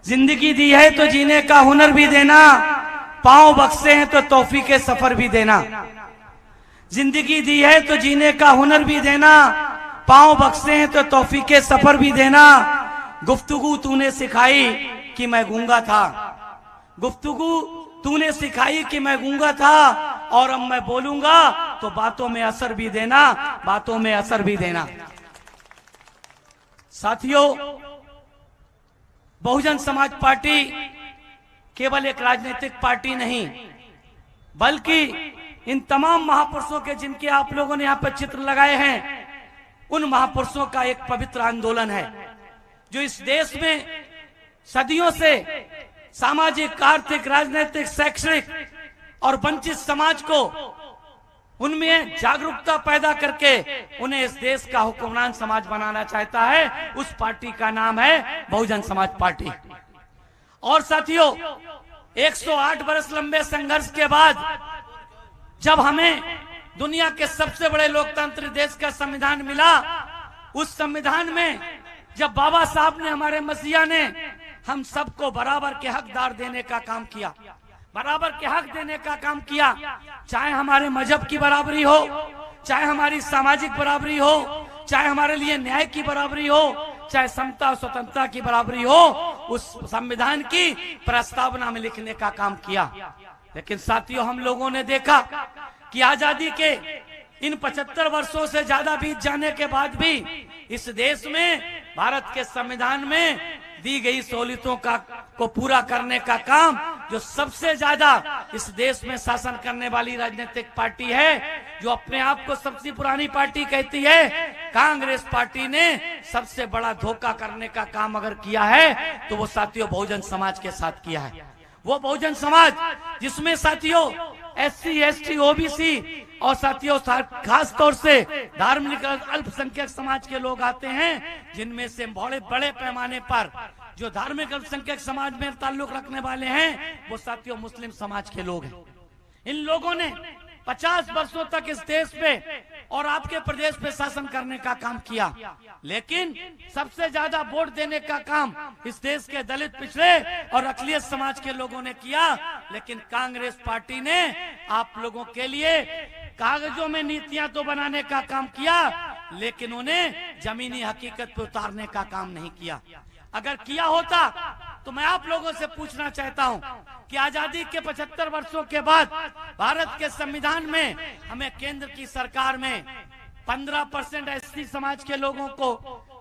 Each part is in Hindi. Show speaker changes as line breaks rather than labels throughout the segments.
जिंदगी दी है तो जीने का हुनर भी देना, पांव बख्शे हैं तो तौफीके सफर भी देना। जिंदगी दी है तो जीने का हुनर भी देना, पांव बख्शे हैं तो तौफीके सफर भी देना। गुफ्तगू तूने सिखाई कि मैं गूंगा था, गुफ्तगू तूने सिखाई कि मैं गूंगा था, और अब मैं बोलूंगा तो बातों में असर भी देना, बातों में असर भी देना। साथियों, बहुजन समाज पार्टी केवल एक राजनीतिक पार्टी नहीं, बल्कि इन तमाम महापुरुषों के जिनके आप लोगों ने यहाँ पर चित्र लगाए हैं, उन महापुरुषों का एक पवित्र आंदोलन है जो इस देश में सदियों से सामाजिक, आर्थिक, राजनीतिक, शैक्षणिक और वंचित समाज को उनमें जागरूकता पैदा करके उन्हें इस देश का हुक्मरान समाज बनाना चाहता है। उस पार्टी का नाम है बहुजन समाज पार्टी। और साथियों, 108 वर्ष लंबे संघर्ष के बाद जब हमें दुनिया के सबसे बड़े लोकतांत्रिक देश का संविधान मिला, उस संविधान में जब बाबा साहब ने, हमारे मसीहा ने हम सबको बराबर के हकदार देने का काम किया, बराबर के हक देने का काम किया, चाहे हमारे मजहब की बराबरी हो, चाहे हमारी सामाजिक बराबरी हो, चाहे हमारे लिए न्याय की बराबरी हो, चाहे समता और स्वतंत्रता की बराबरी हो, उस संविधान की प्रस्तावना में लिखने का काम किया। लेकिन साथियों, हम लोगों ने देखा कि आजादी के इन 75 वर्षों से ज्यादा बीत जाने के बाद भी इस देश में, भारत के संविधान में दी गई सहूलियतों को पूरा करने का काम जो सबसे ज्यादा इस देश में शासन करने वाली राजनीतिक पार्टी है, जो अपने आप को सबसे पुरानी पार्टी कहती है, कांग्रेस पार्टी ने सबसे बड़ा धोखा करने का काम अगर किया है तो वो साथियों बहुजन समाज के साथ किया है। वो बहुजन समाज जिसमें साथियों SC, ST, OBC और साथियों खास तौर से धार्मिक अल्पसंख्यक समाज के लोग आते हैं, जिनमें से बड़े बड़े पैमाने पर जो धार्मिक अल्पसंख्यक समाज में ताल्लुक रखने वाले हैं, वो साथियों मुस्लिम समाज के लोग हैं। इन लोगों ने 50 वर्षों तक इस देश पे और आपके प्रदेश पे शासन करने का काम किया, लेकिन सबसे ज्यादा वोट देने का काम इस देश के दलित, पिछड़े और अकलियत समाज के लोगों ने किया। लेकिन कांग्रेस पार्टी ने आप लोगों के लिए कागजों में नीतियां तो बनाने का काम किया, लेकिन उन्हें जमीनी हकीकत पे उतारने का काम नहीं किया। अगर किया होता तो मैं आप लोगों से पूछना चाहता हूं कि आजादी के 75 वर्षों के बाद भारत के संविधान में हमें केंद्र की सरकार में 15% SC समाज के लोगों को,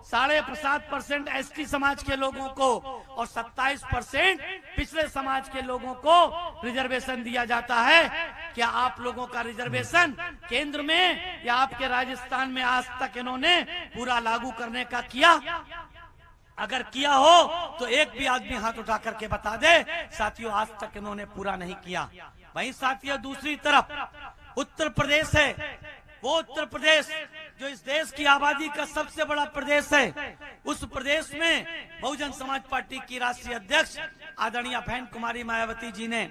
7.5% ST समाज के लोगों को और 27% पिछले समाज के लोगों को रिजर्वेशन दिया जाता है। क्या आप लोगों का रिजर्वेशन केंद्र में या आपके राजस्थान में आज तक इन्होंने पूरा लागू करने का किया? अगर किया हो तो एक भी आदमी हाथ उठा करके बता दे। साथियों, आज तक इन्होंने पूरा नहीं किया। वहीं साथियों, दूसरी तरफ उत्तर प्रदेश है, वो उत्तर प्रदेश जो इस देश की आबादी का सबसे बड़ा प्रदेश है। उस प्रदेश में बहुजन समाज पार्टी की राष्ट्रीय अध्यक्ष आदरणीय बहन कुमारी मायावती जी ने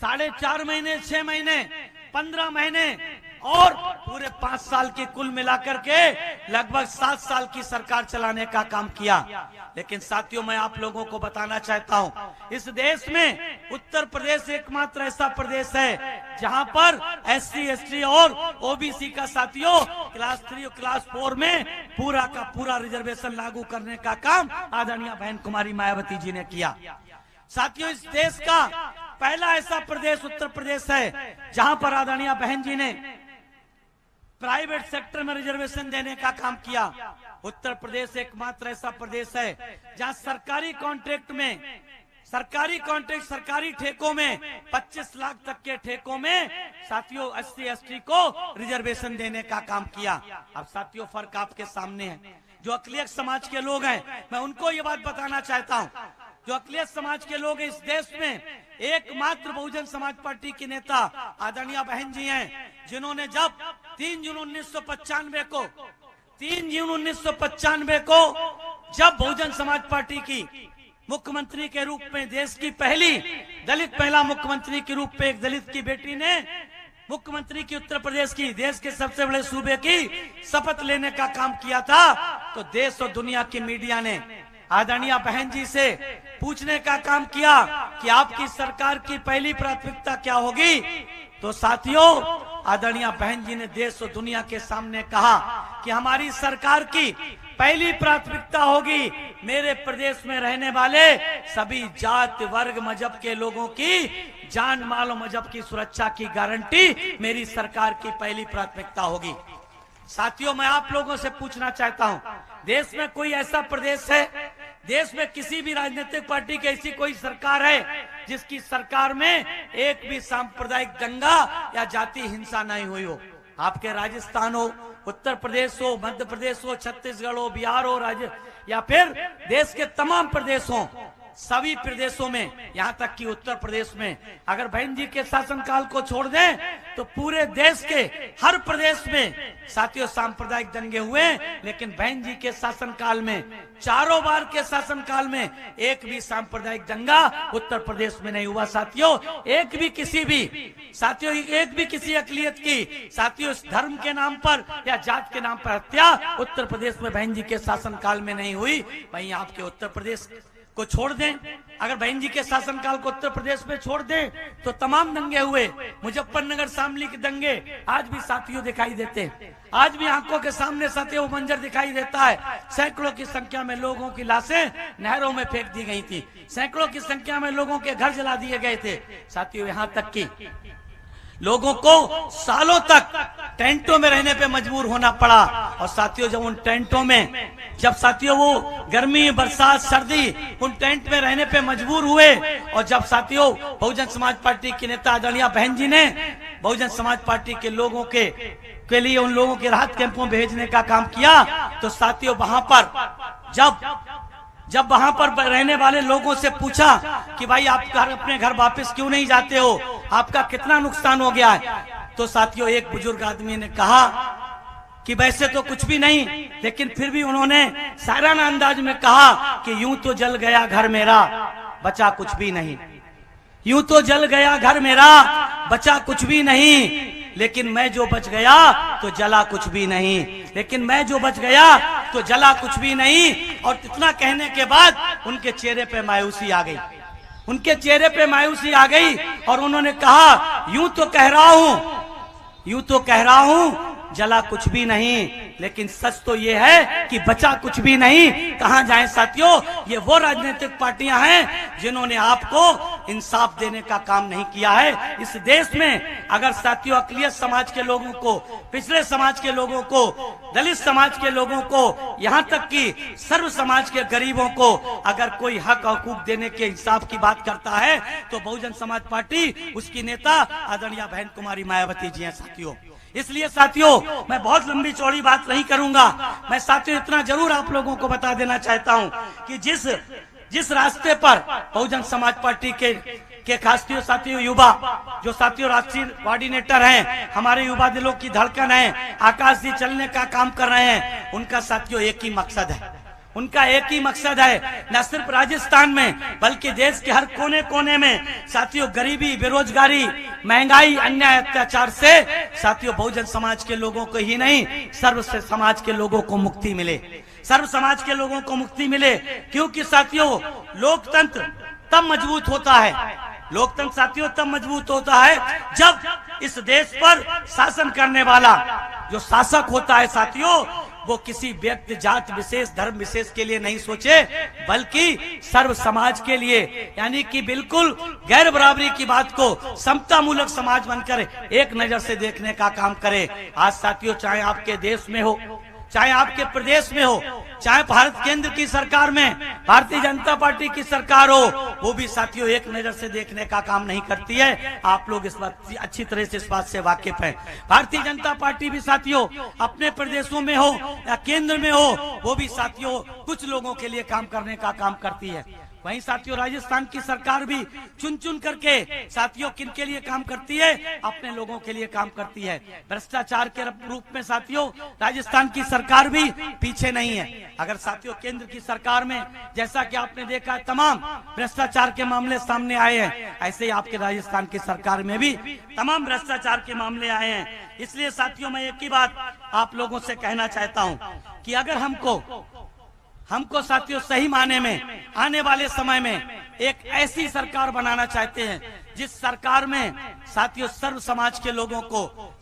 4.5 महीने, 6 महीने, 15 महीने और पूरे 5 साल की कुल मिलाकर के लगभग 7 साल की सरकार चलाने का काम किया। लेकिन साथियों, मैं आप लोगों को बताना चाहता हूं, इस देश में उत्तर प्रदेश एकमात्र ऐसा प्रदेश है जहां पर SC, ST और OBC का साथियों क्लास 3 और क्लास 4 में पूरा का पूरा रिजर्वेशन लागू करने का काम आदरणीय बहन कुमारी मायावती जी ने किया। साथियों, इस देश का पहला ऐसा प्रदेश उत्तर प्रदेश है जहां पर आदरणीय बहन जी ने प्राइवेट सेक्टर में रिजर्वेशन देने का काम किया। उत्तर प्रदेश एकमात्र ऐसा प्रदेश है जहां सरकारी कॉन्ट्रैक्ट में, सरकारी ठेकों में 25 लाख तक के ठेकों में साथियों SC, ST को रिजर्वेशन देने का काम किया। अब साथियों, फर्क आपके सामने है। जो अकलियत समाज के लोग हैं, मैं उनको ये बात बताना चाहता हूँ, जो अकलियत समाज के लोग इस देश में एकमात्र बहुजन समाज पार्टी की नेता आदरणीय बहन जी हैं, जिन्होंने जब 3 जून 1995 को जब बहुजन समाज पार्टी की मुख्यमंत्री के रूप में, देश की पहली दलित महिला मुख्यमंत्री के रूप में एक दलित की बेटी ने मुख्यमंत्री की, उत्तर प्रदेश की, देश के सबसे बड़े सूबे की शपथ लेने का काम किया था, तो देश और दुनिया की मीडिया ने आदरणीय बहन जी से पूछने का काम किया कि आपकी सरकार की पहली प्राथमिकता क्या होगी, तो साथियों आदरणीय बहन जी ने देश और दुनिया के सामने कहा कि हमारी सरकार की पहली प्राथमिकता होगी मेरे प्रदेश में रहने वाले सभी जात वर्ग मजहब के लोगों की जान माल और मजहब की सुरक्षा की गारंटी मेरी सरकार की पहली प्राथमिकता होगी। साथियों मैं आप लोगों से पूछना चाहता हूं, देश में कोई ऐसा प्रदेश है, देश में किसी भी राजनीतिक पार्टी की ऐसी कोई सरकार है जिसकी सरकार में एक भी सांप्रदायिक दंगा या जाति हिंसा नहीं हुई हो? आपके राजस्थान हो, उत्तर प्रदेश हो, मध्य प्रदेश हो, छत्तीसगढ़ हो, बिहार हो, राज्य या फिर देश के तमाम प्रदेशों, सभी प्रदेशों में, यहाँ तक कि उत्तर प्रदेश में अगर बहन जी के शासनकाल को छोड़ दें तो पूरे देश के हर प्रदेश में साथियों सांप्रदायिक दंगे हुए, लेकिन बहन जी के शासनकाल में चारों बार के शासनकाल में एक भी सांप्रदायिक दंगा उत्तर प्रदेश में नहीं हुआ। साथियों एक भी किसी अकलियत की साथियों धर्म के नाम पर या जात के नाम पर हत्या उत्तर प्रदेश में बहन जी के शासनकाल में नहीं हुई। वहीं आपके उत्तर प्रदेश को छोड़ दें, अगर बहन जी के शासनकाल को उत्तर प्रदेश में छोड़ दें तो तमाम दंगे हुए, मुजफ्फरनगर शामली के दंगे आज भी साथियों दिखाई देते हैं, आज भी आंखों के सामने साथियों मंजर दिखाई देता है। सैकड़ों की संख्या में लोगों की लाशें नहरों में फेंक दी गई थी, सैकड़ों की संख्या में लोगों के घर जला दिए गए थे। साथियों यहाँ तक कि लोगों को सालों तक टेंटों में रहने पे मजबूर होना पड़ा। और साथियों जब उन टेंटों में, जब साथियों वो गर्मी बरसात सर्दी उन टेंट में रहने पे मजबूर हुए, और जब साथियों बहुजन समाज पार्टी के नेता आदरणीय बहन जी ने बहुजन समाज पार्टी के लोगों के लिए उन लोगों के राहत कैंपों में भेजने का काम किया, तो साथियों वहां पर जब वहां पर रहने वाले लोगों से पूछा कि भाई आप अपने घर वापस क्यों नहीं जाते हो, आपका कितना नुकसान हो गया है, तो साथियों एक बुजुर्ग आदमी ने कहा कि वैसे तो कुछ भी नहीं, लेकिन फिर भी उन्होंने शायराना अंदाज में कहा कि यूं तो जल गया घर मेरा बचा कुछ भी नहीं, यूं तो जल गया घर मेरा बचा कुछ भी नहीं, लेकिन मैं जो बच गया तो जला कुछ भी नहीं, लेकिन मैं जो बच गया तो जला कुछ भी नहीं। और इतना कहने के बाद उनके चेहरे पे मायूसी आ गई, उनके चेहरे पे मायूसी आ गई और उन्होंने कहा यूं तो कह रहा हूं जला कुछ भी नहीं, लेकिन सच तो ये है कि बचा कुछ भी नहीं। कहां जाएं साथियों, ये वो राजनीतिक पार्टियां हैं जिन्होंने आपको इंसाफ देने का काम नहीं किया है। इस देश में अगर साथियों अकलियत समाज के लोगों को, पिछड़े समाज के लोगों को, दलित समाज के लोगों को, यहाँ तक कि सर्व समाज के गरीबों को अगर कोई हक हकूक देने के इंसाफ की बात करता है तो बहुजन समाज पार्टी, उसकी नेता आदरणीय बहन कुमारी मायावती जी हैं साथियों। इसलिए साथियों मैं बहुत लंबी चौड़ी बात नहीं करूंगा, मैं साथियों इतना जरूर आप लोगों को बता देना चाहता हूं कि जिस रास्ते पर बहुजन समाज पार्टी के खास साथियों युवा, जो साथियों राष्ट्रीय कोऑर्डिनेटर हैं, हमारे युवा दिलों की धड़कन है, आकाश जी चलने का काम कर रहे हैं, उनका साथियों एक ही मकसद है, उनका एक ही मकसद है, न सिर्फ राजस्थान में बल्कि देश के हर कोने कोने में साथियों गरीबी, बेरोजगारी, महंगाई, अन्याय, अत्याचार से साथियों बहुजन समाज के लोगों को ही नहीं सर्व समाज के लोगों को मुक्ति मिले, सर्व समाज के लोगों को मुक्ति मिले। क्योंकि साथियों लोकतंत्र तब मजबूत होता है, लोकतंत्र साथियों तब मजबूत होता है जब इस देश पर शासन करने वाला जो शासक होता है साथियों वो किसी व्यक्ति, जात विशेष, धर्म विशेष के लिए नहीं सोचे, बल्कि सर्व समाज के लिए, यानी कि बिल्कुल गैर बराबरी की बात को समता मूलक समाज बनकर एक नजर से देखने का काम करे। आज साथियों चाहे आपके देश में हो, चाहे आपके प्रदेश में हो, चाहे भारत केंद्र की सरकार में भारतीय जनता पार्टी की सरकार हो, वो भी साथियों एक नजर से देखने का काम नहीं करती है। आप लोग इस बात अच्छी तरह से इस बात से वाकिफ हैं। भारतीय जनता पार्टी भी साथियों अपने प्रदेशों में हो या केंद्र में हो, वो भी साथियों कुछ लोगों के लिए काम करने का काम करती है। वहीं साथियों राजस्थान की सरकार भी चुन चुन करके साथियों किन के लिए काम करती है, अपने लोगों के लिए काम करती है। भ्रष्टाचार के रूप में साथियों राजस्थान की सरकार भी पीछे नहीं है। अगर साथियों केंद्र की सरकार में जैसा कि आपने देखा तमाम भ्रष्टाचार के मामले सामने आए हैं, ऐसे ही आपके राजस्थान की सरकार में भी तमाम भ्रष्टाचार के मामले आए हैं। इसलिए साथियों मैं एक ही बात आप लोगों से कहना चाहता हूँ कि अगर हमको हमको साथियों सही माने में आने वाले समय में एक ऐसी सरकार बनाना चाहते हैं जिस सरकार में साथियों सर्व समाज के लोगों को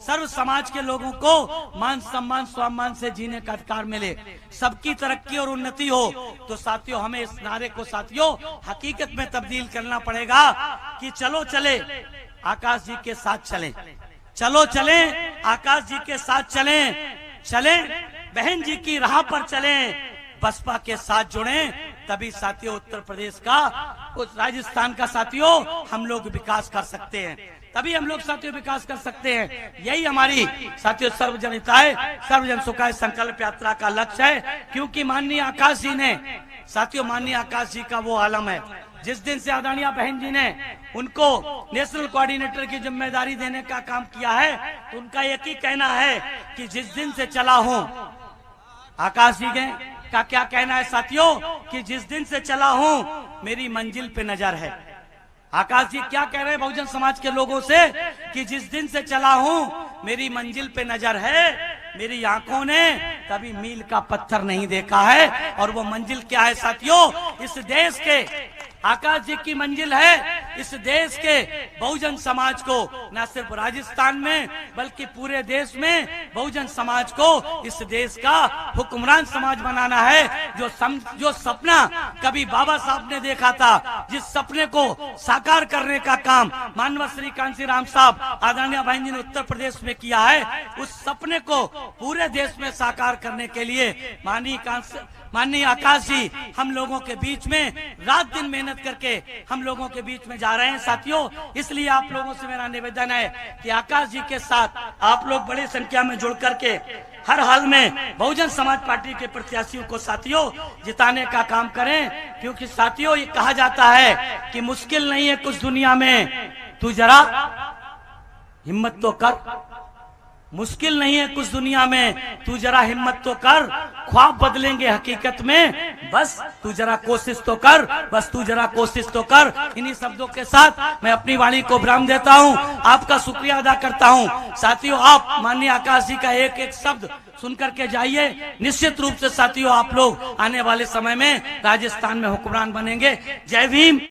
मान सम्मान स्वाभिमान से जीने का अधिकार मिले, सबकी तरक्की और उन्नति हो। तो साथियों हमें इस नारे को साथियों हकीकत में तब्दील करना पड़ेगा कि चलो चले आकाश जी के साथ चलें, चलो चले आकाश जी के साथ चलें, चलें बहन जी की राह पर चलें, बसपा के साथ जुड़ें, तभी साथियों उत्तर प्रदेश का राजस्थान का साथियों हम लोग विकास कर सकते हैं, तभी हम लोग साथियों विकास कर सकते हैं। यही हमारी साथियों सर्वजन हिताय सर्वजन सुखाय संकल्प यात्रा का लक्ष्य है। क्योंकि माननीय आकाश जी ने साथियों माननीय आकाश जी का वो आलम है, जिस दिन से आदरणीय बहन जी ने उनको नेशनल कोऑर्डिनेटर की जिम्मेदारी देने का काम किया है, तो उनका एक ही कहना है कि जिस दिन से चला हूं, आकाश जी का क्या कहना है साथियों कि जिस दिन से चला हूं मेरी मंजिल पे नजर है। आकाश जी क्या कह रहे हैं बहुजन समाज के लोगों से कि जिस दिन से चला हूं मेरी मंजिल पे नजर है, मेरी आंखों ने कभी मील का पत्थर नहीं देखा है। और वो मंजिल क्या है साथियों, इस देश के आकाश जी की मंजिल है इस देश के बहुजन समाज को न सिर्फ राजस्थान में बल्कि पूरे देश में बहुजन समाज को इस देश का हुक्मरान समाज बनाना है। जो सपना कभी बाबा साहब ने देखा था, जिस सपने को साकार करने का काम मानव श्री कांसी राम साहब आदरणीय बहन जी ने उत्तर प्रदेश में किया है, उस सपने को पूरे देश में साकार करने के लिए माननीय आकाश जी हम लोगों के बीच में रात दिन मेहनत करके हम लोगों के बीच में जा रहे हैं साथियों। इसलिए आप लोगों से मेरा निवेदन है कि आकाश जी के साथ आप लोग बड़ी संख्या में जुड़ करके हर हाल में बहुजन समाज पार्टी के प्रत्याशियों को साथियों जिताने का काम करें। क्योंकि साथियों ये कहा जाता है कि मुश्किल नहीं है कुछ दुनिया में, तू जरा हिम्मत तो कर, मुश्किल नहीं है कुछ दुनिया में, तू जरा हिम्मत तो कर, ख्वाब बदलेंगे हकीकत में, बस तू जरा कोशिश तो कर, बस तू जरा कोशिश तो कर। इन्हीं शब्दों के साथ मैं अपनी वाणी को विराम देता हूं, आपका शुक्रिया अदा करता हूं। साथियों आप माननीय आकाश जी का एक एक शब्द सुनकर के जाइए, निश्चित रूप से साथियों आप लोग आने वाले समय में राजस्थान में हुक्मरान बनेंगे। जय भीम।